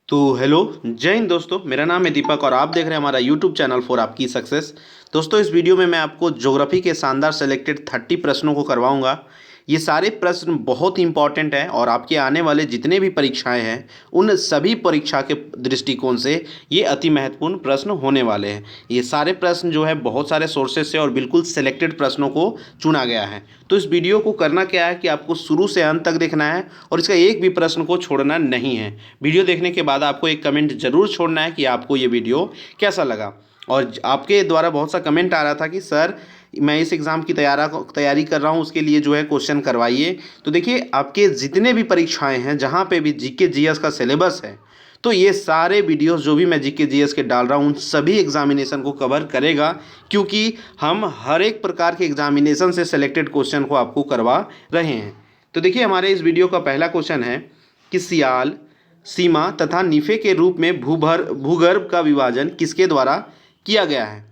तो हेलो, जय हिंद दोस्तों। मेरा नाम है दीपक और आप देख रहे हैं हमारा यूट्यूब चैनल फॉर आपकी सक्सेस। दोस्तों, इस वीडियो में मैं आपको ज्योग्राफी के शानदार सेलेक्टेड 30 प्रश्नों को करवाऊंगा। ये सारे प्रश्न बहुत ही इंपॉर्टेंट हैं और आपके आने वाले जितने भी परीक्षाएं हैं उन सभी परीक्षा के दृष्टिकोण से ये अति महत्वपूर्ण प्रश्न होने वाले हैं। ये सारे प्रश्न जो है बहुत सारे सोर्सेज से और बिल्कुल सेलेक्टेड प्रश्नों को चुना गया है। तो इस वीडियो को करना क्या है कि आपको शुरू से अंत तक देखना है और इसका एक भी प्रश्न को छोड़ना नहीं है। वीडियो देखने के बाद आपको एक कमेंट जरूर छोड़ना है कि आपको ये वीडियो कैसा लगा। और आपके द्वारा बहुत सा कमेंट आ रहा था कि सर मैं इस एग्ज़ाम की तैयारी कर रहा हूँ, उसके लिए जो है क्वेश्चन करवाइए। तो देखिए, आपके जितने भी परीक्षाएं हैं जहाँ पे भी जीके जीएस का सिलेबस है, तो ये सारे वीडियोस जो भी मैं जीके जीएस के डाल रहा हूँ उन सभी एग्जामिनेशन को कवर करेगा, क्योंकि हम हर एक प्रकार के एग्जामिनेशन से सेलेक्टेड क्वेश्चन को आपको करवा रहे हैं। तो देखिए, हमारे इस वीडियो का पहला क्वेश्चन है कि सियाल, सीमा तथा निफे के रूप में भूगर्भ का विभाजन किसके द्वारा किया गया है।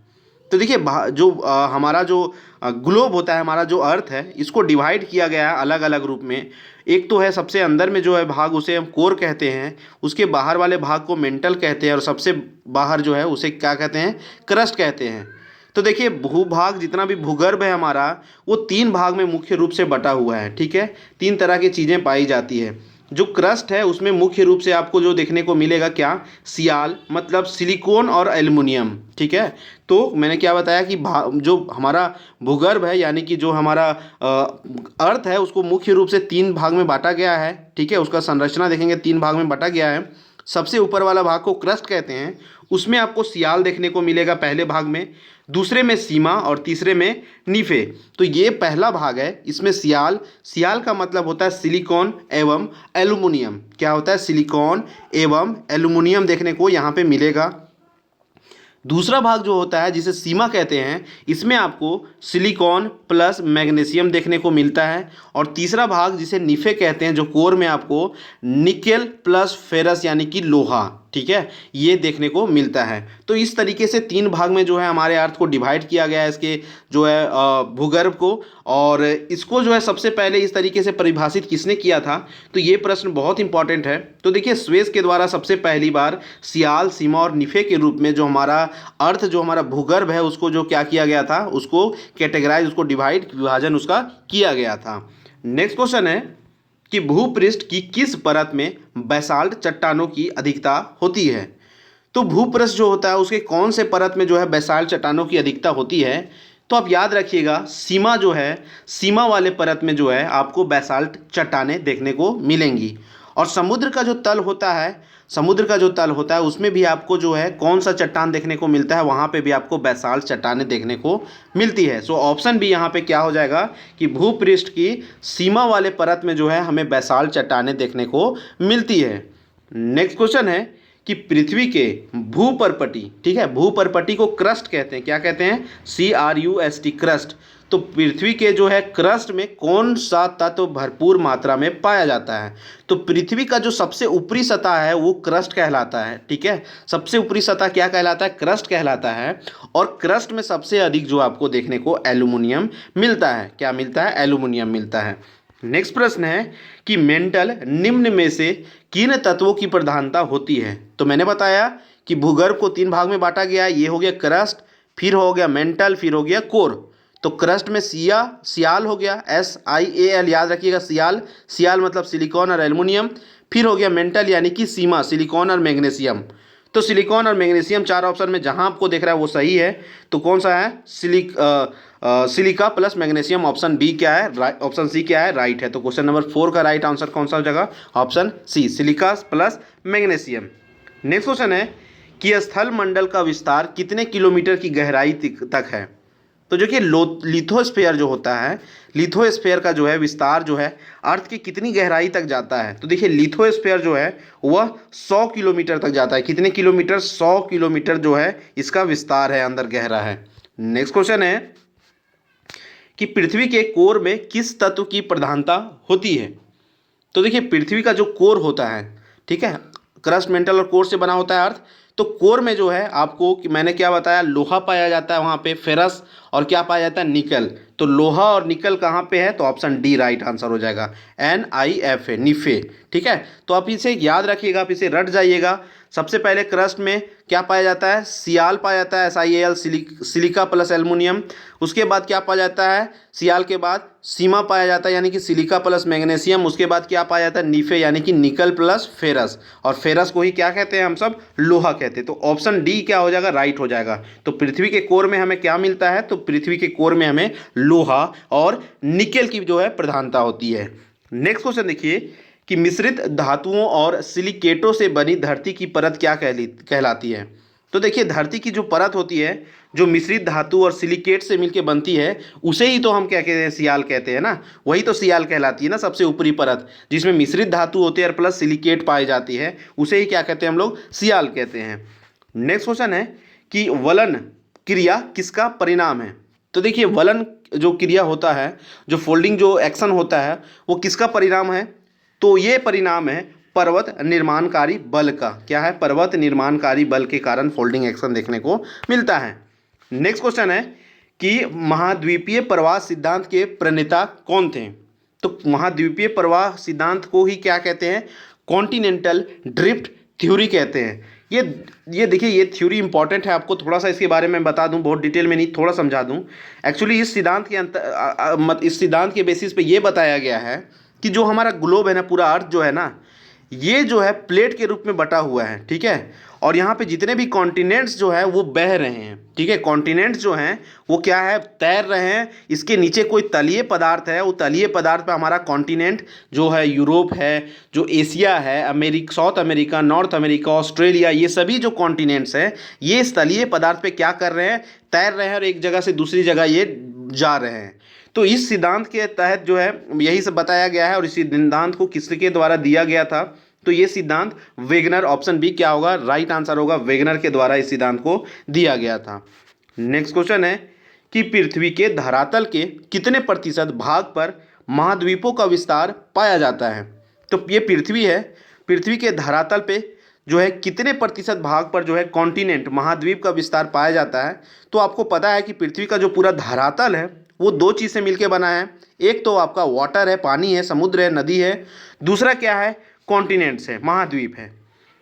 तो देखिए, जो हमारा जो ग्लोब होता है, हमारा जो अर्थ है, इसको डिवाइड किया गया है अलग अलग रूप में। एक तो है सबसे अंदर में जो है भाग, उसे हम कोर कहते हैं। उसके बाहर वाले भाग को मेंटल कहते हैं और सबसे बाहर जो है उसे क्या कहते हैं, क्रस्ट कहते हैं। तो देखिए, भूभाग जितना भी भूगर्भ है हमारा, वो तीन भाग में मुख्य रूप से बटा हुआ है। ठीक है, तीन तरह की चीज़ें पाई जाती है। जो क्रस्ट है उसमें मुख्य रूप से आपको जो देखने को मिलेगा क्या, सियाल मतलब सिलिकॉन और एल्युमिनियम। ठीक है, तो मैंने क्या बताया कि जो हमारा भूगर्भ है यानी कि जो हमारा अर्थ है उसको मुख्य रूप से तीन भाग में बांटा गया है। ठीक है, उसका संरचना देखेंगे तीन भाग में बांटा गया है। सबसे ऊपर वाला भाग को क्रस्ट कहते हैं, उसमें आपको सियाल देखने को मिलेगा पहले भाग में, दूसरे में सीमा और तीसरे में निफे। तो ये पहला भाग है, इसमें सियाल, सियाल का मतलब होता है सिलिकॉन एवं एल्युमिनियम। क्या होता है, सिलिकॉन एवं एल्युमिनियम देखने को यहाँ पे मिलेगा। दूसरा भाग जो होता है जिसे सीमा कहते हैं, इसमें आपको सिलिकॉन प्लस मैग्नीशियम देखने को मिलता है। और तीसरा भाग जिसे निफे कहते हैं, जो कोर में आपको निकेल प्लस फेरस यानी कि लोहा, ठीक है, ये देखने को मिलता है। तो इस तरीके से तीन भाग में जो है हमारे अर्थ को डिवाइड किया गया है, इसके जो है भूगर्भ को। और इसको जो है सबसे पहले इस तरीके से परिभाषित किसने किया था, तो ये प्रश्न बहुत इंपॉर्टेंट है। तो देखिए, स्वेज के द्वारा सबसे पहली बार सियाल, सीमा और निफे के रूप में जो हमारा अर्थ, जो हमारा भूगर्भ है, उसको जो क्या किया गया था, उसको कैटेगराइज, उसको डिवाइड, विभाजन उसका किया गया था। नेक्स्ट क्वेश्चन है कि भूपृष्ठ की किस परत में बैसाल्ट चट्टानों की अधिकता होती है। तो भूपृष्ठ जो होता है उसके कौन से परत में जो है बैसाल्ट चट्टानों की अधिकता होती है, तो आप याद रखिएगा, सीमा जो है, सीमा वाले परत में जो है आपको बैसाल्ट चट्टानें देखने को मिलेंगी। और समुद्र का जो तल होता है, समुद्र का जो तल होता है उसमें भी आपको जो है कौन सा चट्टान देखने को मिलता है, वहाँ पे भी आपको बैसाल्ट चट्टानें देखने को मिलती है। सो ऑप्शन भी यहाँ पे क्या हो जाएगा कि भूपृष्ठ की सीमा वाले परत में जो है हमें बैसाल्ट चट्टानें देखने को मिलती है। नेक्स्ट क्वेश्चन है कि पृथ्वी के भूपरपटी, ठीक है, भूपरपटी को क्रस्ट कहते हैं। क्या कहते हैं, CRUST, क्रस्ट। तो पृथ्वी के जो है क्रस्ट में कौन सा तत्व भरपूर मात्रा में पाया जाता है, तो पृथ्वी का जो सबसे ऊपरी सतह है वो क्रस्ट कहलाता है। ठीक है, सबसे ऊपरी सतह क्या कहलाता है, क्रस्ट कहलाता है। और क्रस्ट में सबसे अधिक जो आपको देखने को एल्युमिनियम मिलता है। क्या मिलता है, एल्युमिनियम मिलता है। नेक्स्ट प्रश्न है कि मेंटल निम्न में से किन तत्वों की प्रधानता होती है। तो मैंने बताया कि भूगर्भ को तीन भाग में बांटा गया है। ये हो गया क्रस्ट, फिर हो गया मेंटल, फिर हो गया कोर। तो क्रस्ट में सियाल हो गया, SIAL, याद रखिएगा, सियाल, सियाल मतलब सिलिकॉन और एल्युमिनियम। फिर हो गया मेंटल यानी कि सीमा, सिलिकॉन और मैग्नीशियम। तो सिलिकॉन और मैग्नीशियम चार ऑप्शन में जहां आपको देख रहा है वो सही है। तो कौन सा है, silica plus magnesium, option B क्या है, ऑप्शन सी क्या है, राइट है। तो क्वेश्चन नंबर 4 का राइट आंसर कौन सा हो जाएगा, option C, silica plus magnesium. Next question है कि स्थल मंडल का विस्तार कितने किलोमीटर की गहराई तक है। तो जो कि लिथोस्फीयर जो होता है, लिथोस्फीयर का जो है विस्तार जो है अर्थ की कितनी गहराई तक जाता है। तो देखिए, लिथोस्फीयर जो है वह 100 किलोमीटर तक जाता है। कितने किलोमीटर, 100 किलोमीटर जो है इसका विस्तार है, अंदर गहरा है। नेक्स्ट क्वेश्चन है कि पृथ्वी के कोर में किस तत्व की प्रधानता होती है। तो देखिए, पृथ्वी का जो कोर होता है, ठीक है, क्रस्ट, मेंटल और कोर से बना होता है अर्थ। तो कोर में जो है आपको कि मैंने क्या बताया, लोहा पाया जाता है वहाँ पे, फेरस, और क्या पाया जाता है, निकल। तो लोहा और निकल कहाँ पे है, तो ऑप्शन डी राइट आंसर हो जाएगा, NiFe, निफे। ठीक है, तो आप इसे याद रखिएगा, आप इसे रट जाइएगा। सबसे पहले क्रस्ट में क्या पाया जाता है, सियाल पाया जाता है, SiAl, सिलिका प्लस एल्युमिनियम। उसके बाद क्या पाया जाता है, सियाल के बाद सीमा पाया जाता है यानी कि सिलिका प्लस मैग्नीशियम। उसके बाद क्या पाया जाता है, निफे यानी कि निकल प्लस फेरस, और फेरस को ही क्या कहते हैं हम सब, लोहा कहते हैं। तो ऑप्शन डी क्या हो जाएगा, राइट हो जाएगा। तो पृथ्वी के कोर में हमें क्या मिलता है, तो पृथ्वी के कोर में हमें लोहा और निकेल की जो है प्रधानता होती है। नेक्स्ट क्वेश्चन देखिए कि मिश्रित धातुओं और सिलिकेटों से बनी धरती की परत क्या कहलाती है। तो देखिए धरती की जो परत होती है, जो मिश्रित धातु और सिलिकेट से मिलकर बनती है, उसे ही तो हम क्या कहते हैं, सियाल कहते हैं ना। वही तो सियाल कहलाती है ना, सबसे ऊपरी परत जिसमें मिश्रित धातु होते हैं और प्लस सिलिकेट पाई जाती है, उसे ही क्या कहते हैं हम लोग, सियाल कहते हैं। नेक्स्ट क्वेश्चन है कि वलन क्रिया किसका परिणाम है। तो देखिए वलन जो क्रिया होता है, जो फोल्डिंग जो एक्शन होता है, वो किसका परिणाम है, तो ये परिणाम है पर्वत निर्माणकारी बल का। क्या है, पर्वत निर्माणकारी बल के कारण फोल्डिंग एक्शन देखने को मिलता है। नेक्स्ट क्वेश्चन है कि महाद्वीपीय प्रवाह सिद्धांत के प्रणेता कौन थे। तो महाद्वीपीय प्रवाह सिद्धांत को ही क्या कहते हैं, कॉन्टिनेंटल ड्रिफ्ट थ्योरी कहते हैं। ये देखिए ये थ्योरी इंपॉर्टेंट है, आपको थोड़ा सा इसके बारे में बता दूं, बहुत डिटेल में नहीं, थोड़ा समझा दूं। एक्चुअली इस सिद्धांत के इस सिद्धांत के बेसिस पे ये बताया गया है कि जो हमारा ग्लोब है ना, पूरा अर्थ जो है ना, ये जो है प्लेट के रूप में बटा हुआ है। ठीक है, और यहाँ पे जितने भी कॉन्टिनेंट्स जो है वो बह रहे हैं। ठीक है, कॉन्टिनेंट्स जो हैं वो क्या है, तैर रहे हैं। इसके नीचे कोई तलीय पदार्थ है, वो तलीय पदार्थ पे हमारा कॉन्टिनेंट जो है, यूरोप है, जो एशिया है, south America, north America, Australia, ये सभी जो कॉन्टिनेंट्स हैं, ये इस तलीय पदार्थ पे क्या कर रहे हैं, तैर रहे हैं, और एक जगह से दूसरी जगह ये जा रहे हैं। तो इस सिद्धांत के तहत जो है यही सब बताया गया है, और इस सिद्धांत को किसके द्वारा दिया गया था, तो ये सिद्धांत वेगनर, ऑप्शन बी क्या होगा, राइट आंसर होगा, वेगनर के द्वारा इस सिद्धांत को दिया गया था। नेक्स्ट क्वेश्चन है कि पृथ्वी के धरातल के कितने प्रतिशत भाग पर महाद्वीपों का विस्तार पाया जाता है। तो ये पृथ्वी है, पृथ्वी के धरातल पे जो है कितने प्रतिशत भाग पर जो है कॉन्टिनेंट, महाद्वीप का विस्तार पाया जाता है। तो आपको पता है कि पृथ्वी का जो पूरा धरातल है वो दो चीज़ से मिलकर बना है। एक तो आपका वाटर है, पानी है, समुद्र है, नदी है। दूसरा क्या है, कॉन्टिनेंट्स है, महाद्वीप है।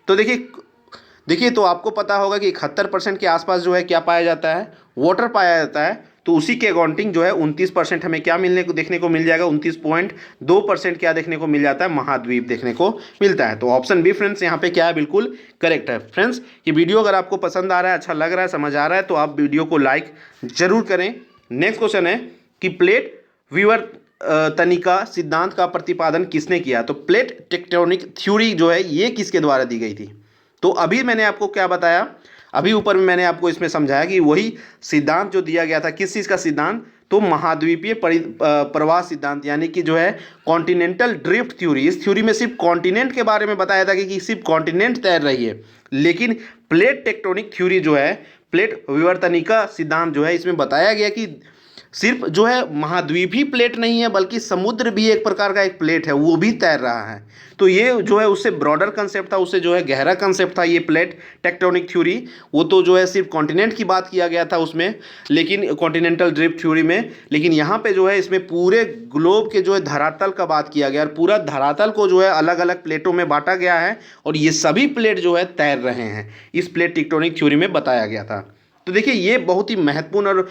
तो देखिए तो आपको पता होगा कि 71% के आसपास जो है क्या पाया जाता है, वाटर पाया जाता है। तो उसी के अकाउंटिंग जो है 29% हमें क्या देखने को मिल जाएगा, 29.2% क्या देखने को मिल जाता है, महाद्वीप देखने को मिलता है। तो ऑप्शन बी फ्रेंड्स यहाँ पे क्या है, बिल्कुल करेक्ट है। फ्रेंड्स ये वीडियो अगर आपको पसंद आ रहा है, अच्छा लग रहा है, समझ आ रहा है, तो आप वीडियो को लाइक जरूर करें। नेक्स्ट क्वेश्चन है कि प्लेट विवर्तनिका सिद्धांत का प्रतिपादन किसने किया। तो प्लेट टेक्टोनिक थ्योरी जो है ये किसके द्वारा दी गई थी। तो अभी मैंने आपको क्या बताया, अभी ऊपर में मैंने आपको इसमें समझाया कि वही सिद्धांत जो दिया गया था, किस चीज़ का सिद्धांत, तो महाद्वीपीय प्रवाह सिद्धांत, यानी कि जो है कॉन्टिनेंटल ड्रिफ्ट थ्योरी। इस थ्योरी में सिर्फ कॉन्टिनेंट के बारे में बताया था कि सिर्फ कॉन्टिनेंट तैर रही है, लेकिन प्लेट टेक्टोनिक थ्योरी जो है, प्लेट विवर्तनिका सिद्धांत जो है, इसमें बताया गया कि सिर्फ जो है महाद्वीप ही प्लेट नहीं है, बल्कि समुद्र भी एक प्रकार का एक प्लेट है, वो भी तैर रहा है। तो ये जो है उससे ब्रॉडर कंसेप्ट था, उससे जो है गहरा कंसेप्ट था ये प्लेट टेक्टोनिक थ्योरी। वो तो जो है सिर्फ कॉन्टिनेंट की बात किया गया था उसमें, लेकिन कॉन्टिनेंटल ड्रिफ्ट थ्योरी में, लेकिन यहाँ पे जो है इसमें पूरे ग्लोब के जो है धरातल का बात किया गया, और पूरा धरातल को जो है अलग अलग प्लेटों में बांटा गया है, और ये सभी प्लेट जो है तैर रहे हैं, इस प्लेट टेक्टोनिक थ्योरी में बताया गया था। तो देखिए ये बहुत ही महत्वपूर्ण और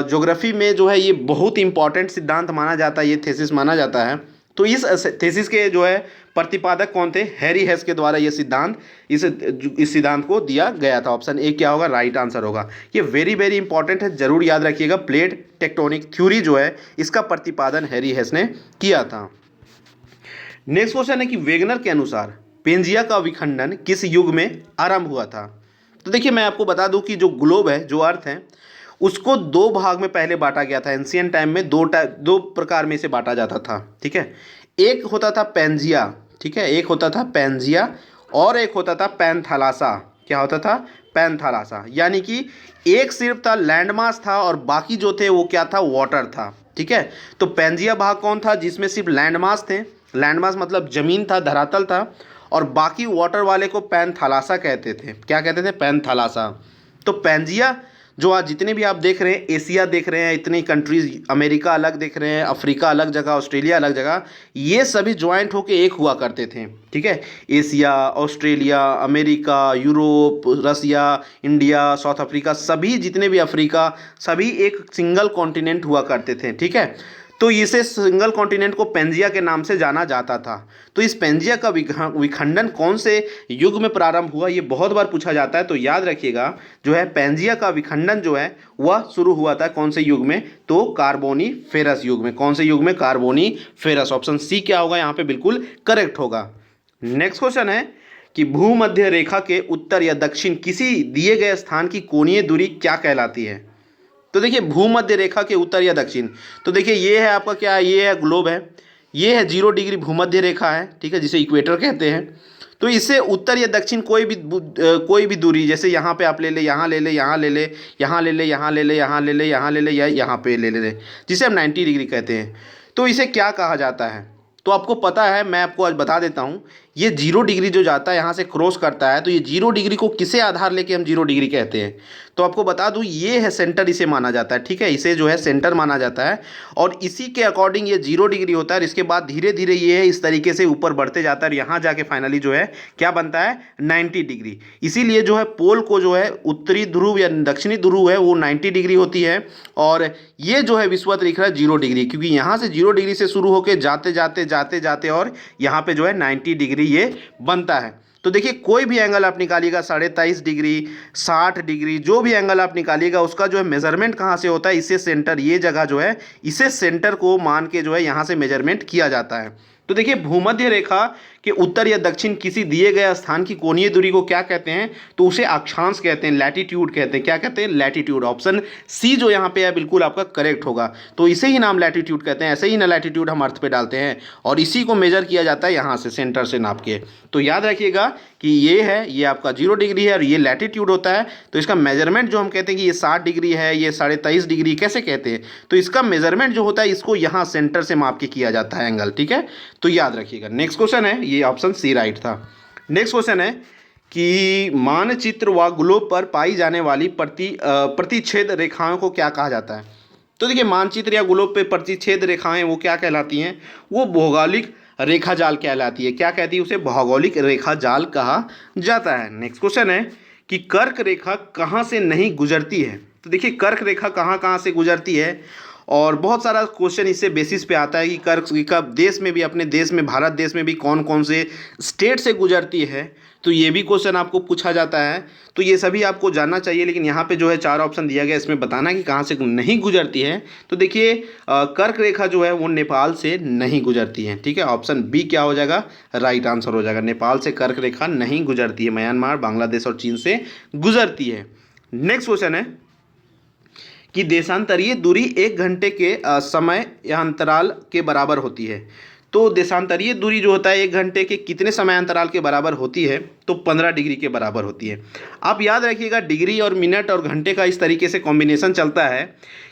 ज्योग्राफी में जो है ये बहुत ही इंपॉर्टेंट सिद्धांत माना जाता है, ये थीसिस माना जाता है। तो इस थीसिस के जो है प्रतिपादक कौन थे, हैरी हेस के द्वारा ये सिद्धांत इस सिद्धांत को दिया गया था। ऑप्शन ए क्या होगा, राइट आंसर होगा। ये वेरी वेरी इंपॉर्टेंट है, जरूर याद रखिएगा। प्लेट टेक्टोनिक थ्योरी जो है इसका प्रतिपादन हैरी हेस ने किया था। नेक्स्ट क्वेश्चन है कि वेगनर के अनुसार पेंजिया का विखंडन किस युग में आरंभ हुआ था। तो देखिए मैं आपको बता दूं कि जो ग्लोब है, जो अर्थ है, उसको दो भाग में पहले बांटा गया था। एंशियंट टाइम में दो प्रकार में इसे बांटा जाता था। ठीक है, एक होता था पेंजिया, ठीक है, एक होता था पेंजिया, और एक होता था पैंथालासा। क्या होता था, पैंथालासा, यानी कि एक सिर्फ था लैंड मास था, और बाकी जो थे वो क्या था, वाटर था। ठीक है, तो पेंजिया भाग कौन था, जिसमें सिर्फ लैंड मास थे, लैंड मास मतलब जमीन था, धरातल था, और बाकी वाटर वाले को पैंथालासा कहते थे। क्या कहते थे? पैंथालासा। तो पैंजिया जो आज जितने भी आप देख रहे हैं, एशिया देख रहे हैं, इतनी कंट्रीज, अमेरिका अलग देख रहे हैं, अफ्रीका अलग जगह, ऑस्ट्रेलिया अलग जगह, ये सभी ज्वाइंट होके एक हुआ करते थे। ठीक है, एशिया, ऑस्ट्रेलिया, अमेरिका, यूरोप, रसिया, इंडिया, साउथ अफ्रीका, सभी जितने भी अफ्रीका, सभी एक सिंगल कॉन्टिनेंट हुआ करते थे। ठीक है, तो इसे सिंगल कॉन्टिनेंट को पेंजिया के नाम से जाना जाता था। तो इस पेंजिया का विखंडन कौन से युग में प्रारंभ हुआ, ये बहुत बार पूछा जाता है। तो याद रखिएगा, जो है पेंजिया का विखंडन जो है वह शुरू हुआ था कौन से युग में? तो कार्बोनीफेरस युग में। कौन से युग में? कार्बोनीफेरस। ऑप्शन सी क्या होगा यहाँ पे? बिल्कुल करेक्ट होगा। नेक्स्ट क्वेश्चन है कि भूमध्य रेखा के उत्तर या दक्षिण किसी दिए गए स्थान की कोणीय दूरी क्या कहलाती है? तो देखिए, भूमध्य रेखा के उत्तर या दक्षिण, तो देखिए ये है आपका क्या है? ये है ग्लोब है, ये है 0 डिग्री भूमध्य रेखा है। ठीक है, जिसे इक्वेटर कहते हैं। तो इससे उत्तर या दक्षिण कोई भी दूरी, जैसे यहाँ पे आप ले ले, यहाँ ले ले, यहाँ ले ले, यहाँ ले ले, यहाँ ले ले, यहाँ ले ले, यहाँ ले ले, या यहाँ पे ले ले, जिसे हम 90 डिग्री कहते हैं। तो इसे क्या कहा जाता है? तो आपको पता है, मैं आपको आज बता देता हूँ। ये 0 डिग्री जो जाता है यहाँ से क्रॉस करता है, तो ये 0 डिग्री को किसे आधार लेके हम 0 डिग्री कहते हैं? तो आपको बता दूँ, ये है सेंटर, इसे माना जाता है। ठीक है, इसे जो है सेंटर माना जाता है, और इसी के अकॉर्डिंग ये 0 डिग्री होता है। और इसके बाद धीरे धीरे ये है इस तरीके से ऊपर बढ़ते जाता है, और यहाँ जाके फाइनली जो है क्या बनता है? 90 डिग्री। इसीलिए जो है पोल को जो है उत्तरी ध्रुव या दक्षिणी ध्रुव है वो 90 डिग्री होती है, और ये जो है विषुवत लिख रहा है 0 डिग्री, क्योंकि यहाँ से 0 डिग्री से शुरू होकर जाते जाते जाते जाते और यहाँ पे जो है 90 डिग्री ये बनता है। तो देखिए, कोई भी एंगल आप निकालिएगा, 23.5 डिग्री, 60 डिग्री, जो भी एंगल आप निकालिएगा, उसका जो है मेजरमेंट कहाँ से होता है? इससे सेंटर, ये जगह जो है, इसे सेंटर को मान के जो है यहाँ से मेजरमेंट किया जाता है। तो देखिए, भूमध्य रेखा के उत्तर या दक्षिण किसी दिए गए स्थान की कोणीय दूरी को क्या कहते हैं? तो उसे अक्षांश कहते हैं, लैटिट्यूड कहते हैं। क्या कहते हैं? लैटिट्यूड। ऑप्शन सी जो यहाँ पे है बिल्कुल आपका करेक्ट होगा। तो इसे ही नाम लैटिट्यूड कहते हैं, ऐसे ही ना लैटिट्यूड हम अर्थ पे डालते हैं, और इसी को मेजर किया जाता है यहाँ से, सेंटर से नाप के। तो याद रखिएगा कि ये है, ये आपका 0 डिग्री है, और ये लैटिट्यूड होता है। तो इसका मेजरमेंट जो हम कहते हैं कि ये 60 डिग्री है, ये 23.5 डिग्री, कैसे कहते हैं? तो इसका मेजरमेंट जो होता है, इसको यहाँ सेंटर से माप के किया जाता है एंगल। ठीक है, तो याद रखिएगा। नेक्स्ट क्वेश्चन है, ये ऑप्शन सी राइट था। नेक्स्ट क्वेश्चन है कि मानचित्र व ग्लोब पर पाई जाने वाली प्रतिच्छेद रेखाओं को क्या कहा जाता है? तो देखिए, मानचित्र या ग्लोब पे प्रतिच्छेद रेखाएं वो क्या कहलाती हैं? वो भौगोलिक रेखा जाल कहलाती है। क्या कहती है? उसे भौगोलिक रेखा जाल कहा जाता है। नेक्स्ट क्वेश्चन है कि कर्क रेखा कहाँ से नहीं गुजरती है? तो देखिए, कर्क रेखा कहाँ कहाँ से गुजरती है, और बहुत सारा क्वेश्चन इससे बेसिस पे आता है कि कर्क रेखा देश में भी, अपने देश में, भारत देश में भी कौन कौन से स्टेट से गुजरती है, तो ये भी क्वेश्चन आपको पूछा जाता है। तो ये सभी आपको जानना चाहिए, लेकिन यहाँ पे जो है 4 ऑप्शन दिया गया, इसमें बताना कि कहाँ से नहीं गुजरती है। तो देखिए, कर्क रेखा जो है वो नेपाल से नहीं गुजरती है। ठीक है, ऑप्शन बी क्या हो जाएगा? राइट आंसर हो जाएगा। नेपाल से कर्क रेखा नहीं गुजरती है, म्यांमार, बांग्लादेश और चीन से गुजरती है। नेक्स्ट क्वेश्चन है कि देशांतरीय दूरी 1 घंटे के समय या अंतराल के बराबर होती है। तो देशांतरीय दूरी जो होता है 1 घंटे के कितने समय अंतराल के बराबर होती है? तो 15 डिग्री के बराबर होती है। आप याद रखिएगा, डिग्री और मिनट और घंटे का इस तरीके से कॉम्बिनेशन चलता है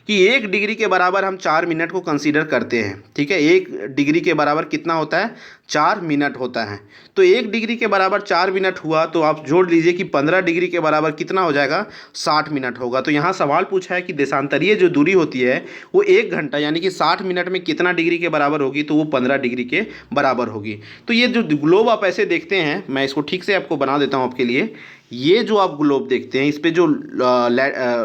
कि 1 डिग्री के बराबर हम 4 मिनट को कंसीडर करते हैं। ठीक है, 1 डिग्री के बराबर कितना होता है? 4 मिनट होता है। तो 1 डिग्री के बराबर 4 मिनट हुआ, तो आप जोड़ लीजिए कि 15 डिग्री के बराबर कितना हो जाएगा? 60 मिनट होगा। तो यहाँ सवाल पूछा है कि देशांतरीय जो दूरी होती है वो 1 घंटा यानी कि 60 मिनट में कितना डिग्री के बराबर होगी? तो वो 15 डिग्री के बराबर होगी। तो ये जो ग्लोब आप ऐसे देखते हैं, मैं इसको ठीक से आपको बना देता हूँ आपके लिए। ये जो आप ग्लोब देखते हैं, इस पे जो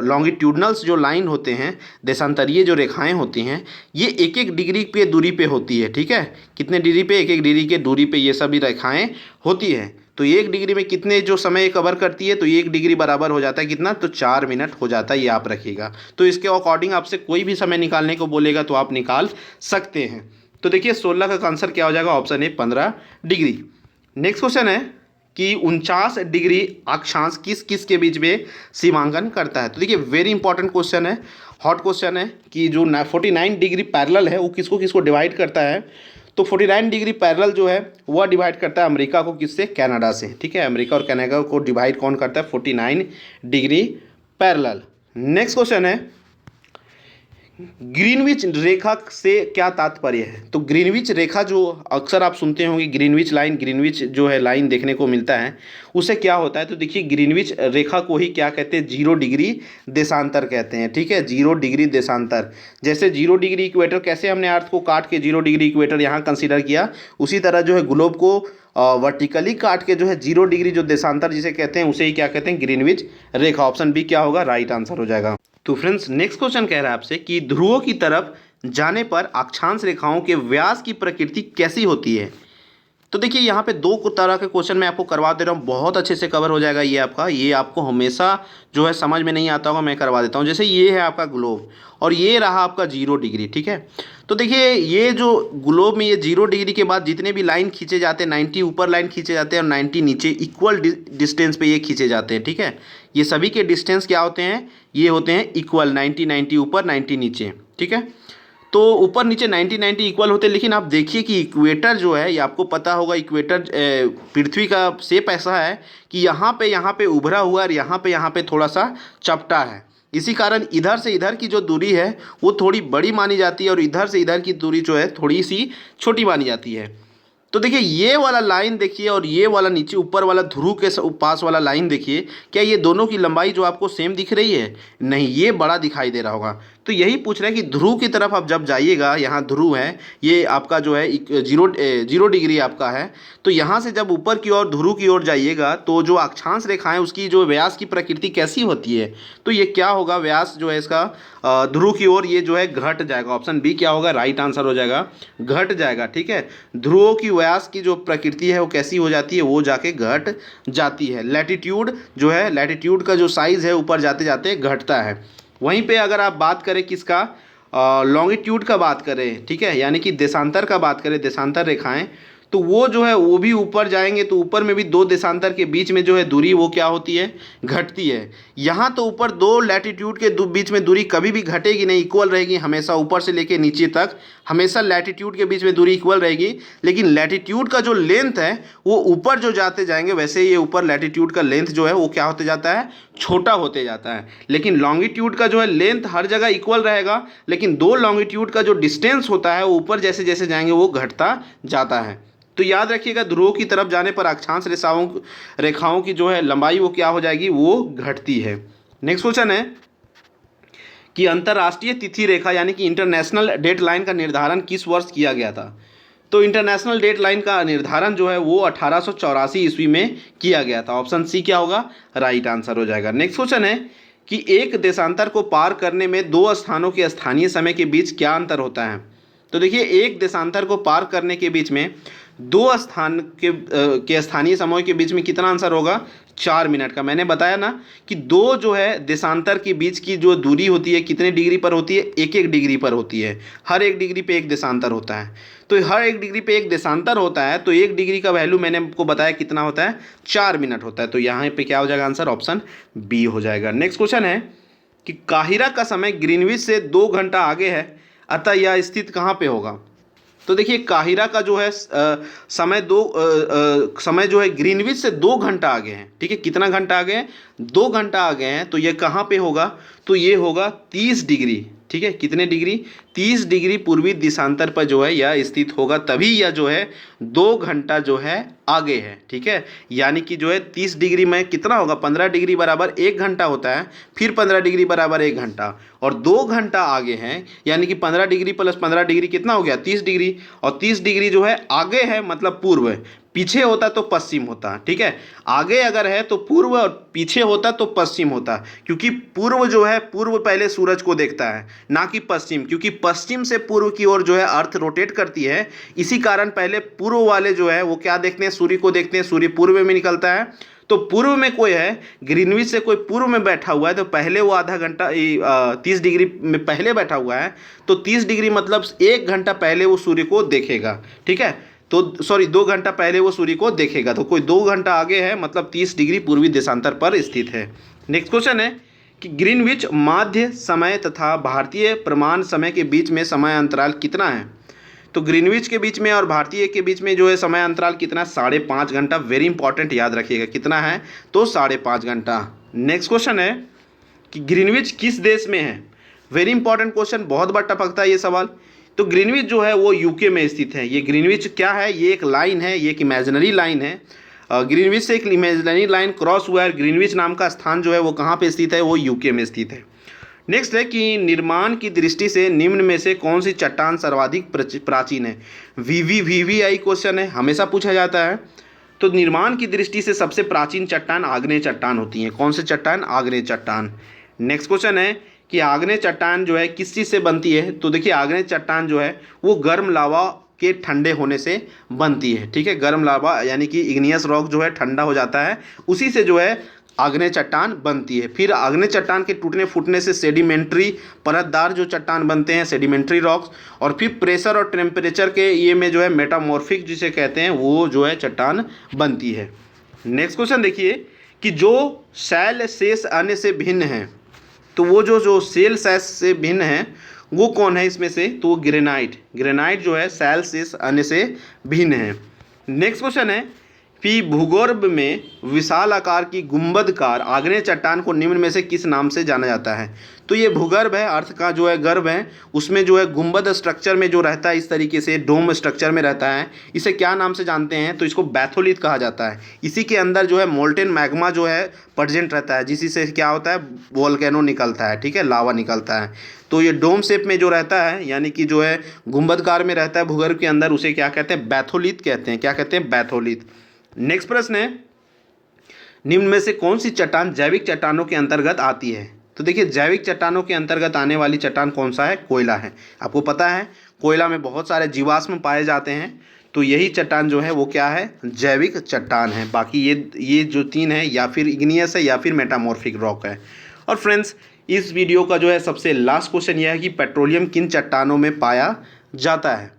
लॉन्गिट्यूडनल्स जो लाइन होते हैं, देशांतरीय जो रेखाएं होती हैं, ये 1-1 डिग्री पे दूरी पे होती है। ठीक है, कितने डिग्री पे? 1-1 डिग्री के दूरी पे ये सभी रेखाएं होती हैं। तो 1 डिग्री में कितने जो समय कवर करती है? तो 1 डिग्री बराबर हो जाता है कितना? तो 4 मिनट हो जाता है। ये आप रखिएगा। तो इसके अकॉर्डिंग आपसे कोई भी समय निकालने को बोलेगा तो आप निकाल सकते हैं। तो देखिए, 16 का आंसर क्या हो जाएगा? Option A 15 degree. Next question है कि 49 डिग्री अक्षांश किस किस के बीच में सीमांकन करता है? तो देखिए, वेरी इंपॉर्टेंट क्वेश्चन है, हॉट क्वेश्चन है कि जो 49 डिग्री पैरेलल है वो किसको किसको डिवाइड करता है? तो 49 डिग्री पैरेलल जो है वह डिवाइड करता है अमेरिका को, किससे? कनाडा से। ठीक है, अमेरिका और कनाडा को डिवाइड कौन करता है? 49 डिग्री पैरेलल। नेक्स्ट क्वेश्चन है ग्रीनविच रेखा से क्या तात्पर्य है? तो ग्रीनविच रेखा जो अक्सर आप सुनते होंगे, ग्रीनविच लाइन, ग्रीनविच जो है लाइन देखने को मिलता है, उसे क्या होता है? तो देखिए ग्रीनविच रेखा को ही क्या कहते हैं? 0 डिग्री देशांतर कहते हैं। ठीक है, 0 डिग्री देशांतर। जैसे 0 डिग्री इक्वेटर, कैसे हमने अर्थ को काट के 0 डिग्री इक्वेटर यहाँ कंसिडर किया, उसी तरह जो है ग्लोब को वर्टिकली काट के जो है 0 डिग्री जो देशांतर जिसे कहते हैं, उसे ही क्या कहते हैं? ग्रीनविच रेखा। ऑप्शन बी क्या होगा? राइट आंसर हो जाएगा। तो फ्रेंड्स नेक्स्ट क्वेश्चन कह रहा है आपसे कि ध्रुवों की तरफ जाने पर अक्षांश रेखाओं के व्यास की प्रकृति कैसी होती है? तो देखिए यहाँ पे दो तरह के क्वेश्चन मैं आपको करवा दे रहा हूँ, बहुत अच्छे से कवर हो जाएगा ये आपको हमेशा जो है समझ में नहीं आता होगा, मैं करवा देता हूँ। जैसे ये है आपका ग्लोब और ये रहा आपका 0 डिग्री। ठीक है, तो देखिए ये जो ग्लोब में ये 0 डिग्री के बाद जितने भी लाइन खींचे जाते हैं, 90 ऊपर लाइन खींचे जाते हैं और 90 नीचे, इक्वल डिस्टेंस पे ये खींचे जाते हैं। ठीक है, ये सभी के डिस्टेंस क्या होते हैं? ये होते हैं इक्वल, 90 90 ऊपर, 90 नीचे। ठीक है, तो ऊपर नीचे 90 90 इक्वल होते हैं। लेकिन आप देखिए कि इक्वेटर जो है, ये आपको पता होगा, इक्वेटर पृथ्वी का शेप ऐसा है कि यहाँ पे उभरा हुआ और यहाँ पे थोड़ा सा चपटा है। इसी कारण इधर से इधर की जो दूरी है वो थोड़ी बड़ी मानी जाती है और इधर से इधर की दूरी जो है थोड़ी सी छोटी मानी जाती है। तो देखिए ये वाला लाइन देखिए और ये वाला नीचे ऊपर वाला ध्रुव के पास वाला लाइन देखिए, क्या ये दोनों की लंबाई जो आपको सेम दिख रही है? नहीं, ये बड़ा दिखाई दे रहा होगा। तो यही पूछ रहा है कि ध्रुव की तरफ आप जब जाइएगा, यहाँ ध्रुव है, ये आपका जो है 0 डिग्री आपका है, तो यहाँ से जब ऊपर की ओर ध्रुव की ओर जाइएगा तो जो अक्षांश रेखाएं उसकी जो व्यास की प्रकृति कैसी होती है? तो ये क्या होगा? व्यास जो है इसका ध्रुव की ओर ये जो है घट जाएगा। ऑप्शन बी क्या होगा? राइट आंसर हो जाएगा, घट जाएगा। ठीक है, ध्रुवों की व्यास की जो प्रकृति है वो कैसी हो जाती है? वो जाके घट जाती है। लैटिट्यूड जो है, लैटिट्यूड का जो साइज है ऊपर जाते जाते घटता है। वहीं पे अगर आप बात करें किसका, लॉन्गिट्यूड का बात करें, ठीक है, यानी कि देशांतर का बात करें, देशांतर रेखाएं, तो वो जो है वो भी ऊपर जाएंगे तो ऊपर में भी दो देशांतर के बीच में जो है दूरी वो क्या होती है? घटती है। यहाँ तो ऊपर दो लैटिट्यूड के बीच में दूरी कभी भी घटेगी नहीं, इक्वल रहेगी हमेशा, ऊपर से लेके नीचे तक हमेशा लैटिट्यूड के बीच में दूरी इक्वल रहेगी। लेकिन लैटिट्यूड का जो लेंथ है वो ऊपर जो जाते जाएंगे वैसे ये ऊपर लैटिट्यूड का लेंथ जो है वो क्या होते जाता है? छोटा होते जाता है। लेकिन लॉन्गिट्यूड का जो है लेंथ हर जगह इक्वल रहेगा, लेकिन दो लॉन्गिट्यूड का जो डिस्टेंस होता है वो ऊपर जैसे जैसे जाएंगे वो घटता जाता है। तो याद रखिएगा ध्रुव की तरफ जाने पर अक्षांश रेखाओं की जो है लंबाई वो क्या हो जाएगी? वो घटती है। नेक्स्ट क्वेश्चन है कि अंतर्राष्ट्रीय तिथि रेखा यानी कि इंटरनेशनल डेट लाइन का निर्धारण किस वर्ष किया गया था? तो इंटरनेशनल डेट लाइन का निर्धारण जो है वो 1884 ईस्वी में किया गया था। ऑप्शन सी क्या होगा? राइट आंसर हो जाएगा। नेक्स्ट क्वेश्चन है कि एक देशांतर को पार करने में दो स्थानों के स्थानीय समय के बीच क्या अंतर होता है? तो देखिए एक देशांतर को पार करने के बीच में दो स्थान के स्थानीय समय के बीच में कितना आंसर होगा? 4 मिनट का। मैंने बताया ना कि दो जो है देशांतर के बीच की जो दूरी होती है कितने डिग्री पर होती है? 1-1 डिग्री पर होती है। हर 1 डिग्री पे एक देशांतर होता है, तो हर 1 डिग्री पे एक देशांतर होता है, तो 1 डिग्री का वैल्यू मैंने आपको बताया कितना होता है? 4 मिनट होता है। तो यहाँ पे क्या हो जाएगा आंसर? ऑप्शन बी हो जाएगा। नेक्स्ट क्वेश्चन है कि काहिरा का समय ग्रीनविच से 2 घंटा आगे है, अतः यह स्थित कहाँ पे होगा? तो देखिए काहिरा का जो है समय जो है ग्रीनविच से 2 घंटा आगे हैं। ठीक है, कितना घंटा आगे हैं? 2 घंटा आगे हैं। तो ये कहाँ पे होगा? तो ये होगा 30 डिग्री। ठीक है, कितने डिग्री? 30 डिग्री पूर्वी दिशांतर पर जो है यह स्थित होगा, तभी यह जो है 2 घंटा जो है आगे है। ठीक है, यानी कि जो है 30 डिग्री में कितना होगा? 15 डिग्री बराबर 1 घंटा होता है, फिर 15 डिग्री बराबर 1 घंटा और 2 घंटा आगे हैं, यानी कि 15 डिग्री प्लस 15 डिग्री कितना हो गया? 30 डिग्री। और 30 डिग्री जो है आगे है मतलब पूर्व, पीछे होता तो पश्चिम होता। ठीक है, आगे अगर है तो पूर्व और पीछे होता तो पश्चिम होता, क्योंकि पूर्व जो है पूर्व पहले सूरज को देखता है ना कि पश्चिम, क्योंकि पश्चिम से पूर्व की ओर जो है अर्थ रोटेट करती है। इसी कारण पहले पूर्व वाले जो है वो क्या देखते हैं? सूर्य को देखते हैं। सूर्य पूर्व में निकलता है, तो पूर्व में कोई है, ग्रीनविच से कोई पूर्व में बैठा हुआ है तो पहले वो आधा घंटा 30 डिग्री में पहले बैठा हुआ है, तो 30 डिग्री मतलब 1 घंटा पहले वो सूर्य को देखेगा। ठीक है, तो सॉरी 2 घंटा पहले वो सूर्य को देखेगा, तो कोई 2 घंटा आगे है मतलब 30 डिग्री पूर्वी देशांतर पर स्थित है। नेक्स्ट क्वेश्चन है कि ग्रीनविच माध्य समय तथा भारतीय प्रमाण समय के बीच में समय अंतराल कितना है? तो ग्रीनविच के बीच में और भारतीय के बीच में जो है समय अंतराल कितना? 5.5 घंटा। वेरी इंपॉर्टेंट, याद रखिएगा कितना है? तो 5.5 घंटा। नेक्स्ट क्वेश्चन है कि ग्रीनविच किस देश में है? वेरी इंपॉर्टेंट क्वेश्चन, बहुत बार टपकता है ये सवाल। तो ग्रीनविच जो है वो यूके में स्थित है। ये ग्रीनविच क्या है, ये एक लाइन है, ये एक इमेजिनरी लाइन है। ग्रीनविच से एक इमेजिनरी लाइन क्रॉस हुआ है। ग्रीनविच नाम का स्थान जो है वो कहाँ पे स्थित है, वो यूके में स्थित है। नेक्स्ट है कि निर्माण की दृष्टि से निम्न में से कौन सी चट्टान सर्वाधिक प्राचीन है। वीवीआई क्वेश्चन है, हमेशा पूछा जाता है। तो निर्माण की दृष्टि से सबसे प्राचीन चट्टान आग्नेय चट्टान होती है। कौन से चट्टान, आग्नेय चट्टान। नेक्स्ट क्वेश्चन है कि आग्नेय चट्टान जो है किस चीज़ से बनती है। तो देखिए आग्नेय चट्टान जो है वो गर्म लावा के ठंडे होने से बनती है। ठीक है, गर्म लावा यानी कि इग्नियस रॉक जो है ठंडा हो जाता है, उसी से जो है आग्नेय चट्टान बनती है। फिर आग्नेय चट्टान के टूटने फूटने से सेडिमेंट्री परतदार जो चट्टान बनते हैं, सेडिमेंट्री रॉक्स। और फिर प्रेशर और टेम्परेचर के ये में जो है मेटामॉर्फिक जिसे कहते हैं वो जो है चट्टान बनती है। नेक्स्ट क्वेश्चन देखिए कि जो शैल शेष अन्य से भिन्न है, तो वो जो शेल शेष से भिन्न है वो कौन है इसमें से, तो ग्रेनाइट। ग्रेनाइट जो है शैल शेष अन्य से भिन्न है। नेक्स्ट क्वेश्चन है कि भूगर्भ में विशाल आकार की गुंबदकार आग्नेय चट्टान को निम्न में से किस नाम से जाना जाता है। तो ये भूगर्भ है, अर्थ का जो है गर्भ है, उसमें जो है गुंबद स्ट्रक्चर में जो रहता है, इस तरीके से डोम स्ट्रक्चर में रहता है, इसे क्या नाम से जानते हैं, तो इसको बैथोलिथ कहा जाता है। इसी के अंदर जो है मोल्टेन मैग्मा जो है प्रेजेंट रहता है, जिसी से क्या होता है, वोल्केनो निकलता है। ठीक है, लावा निकलता है। तो ये डोम शेप में जो रहता है यानी कि जो है गुंबदकार में रहता है भूगर्भ के अंदर, उसे क्या कहते हैं, बैथोलिथ कहते हैं। क्या कहते हैं, बैथोलिथ। नेक्स्ट प्रश्न है निम्न में से कौन सी चट्टान जैविक चट्टानों के अंतर्गत आती है। तो देखिए जैविक चट्टानों के अंतर्गत आने वाली चट्टान कौन सा है, कोयला है। आपको पता है कोयला में बहुत सारे जीवाश्म पाए जाते हैं, तो यही चट्टान जो है वो क्या है, जैविक चट्टान है। बाकी ये जो तीन है या फिर इग्नियस है या फिर मेटामॉर्फिक रॉक है। और फ्रेंड्स इस वीडियो का जो है सबसे लास्ट क्वेश्चन यह है कि पेट्रोलियम किन चट्टानों में पाया जाता है।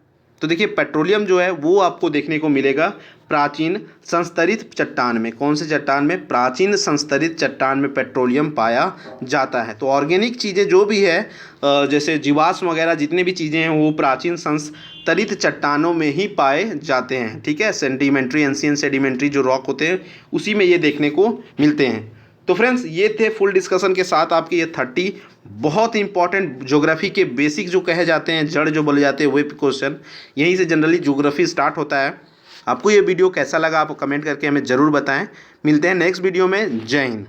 तो देखिए पेट्रोलियम जो है वो आपको देखने को मिलेगा प्राचीन संस्तरित चट्टान में। कौन से चट्टान में, प्राचीन संस्तरित चट्टान में पेट्रोलियम पाया जाता है। तो ऑर्गेनिक चीज़ें जो भी है जैसे जीवाश्म वगैरह जितने भी चीज़ें हैं वो प्राचीन संस्तरित चट्टानों में ही पाए जाते हैं। ठीक है, सेडिमेंट्री, एंशिएंट सेडिमेंट्री जो रॉक होते हैं उसी में ये देखने को मिलते हैं। तो फ्रेंड्स ये थे फुल डिस्कशन के साथ आपके ये 30 बहुत इंपॉर्टेंट ज्योग्राफी के बेसिक जो कहे जाते हैं, जड़ जो बोले जाते हैं, वे क्वेश्चन यहीं से जनरली ज्योग्राफी स्टार्ट होता है। आपको ये वीडियो कैसा लगा आप कमेंट करके हमें ज़रूर बताएं। मिलते हैं नेक्स्ट वीडियो में। जय हिंद।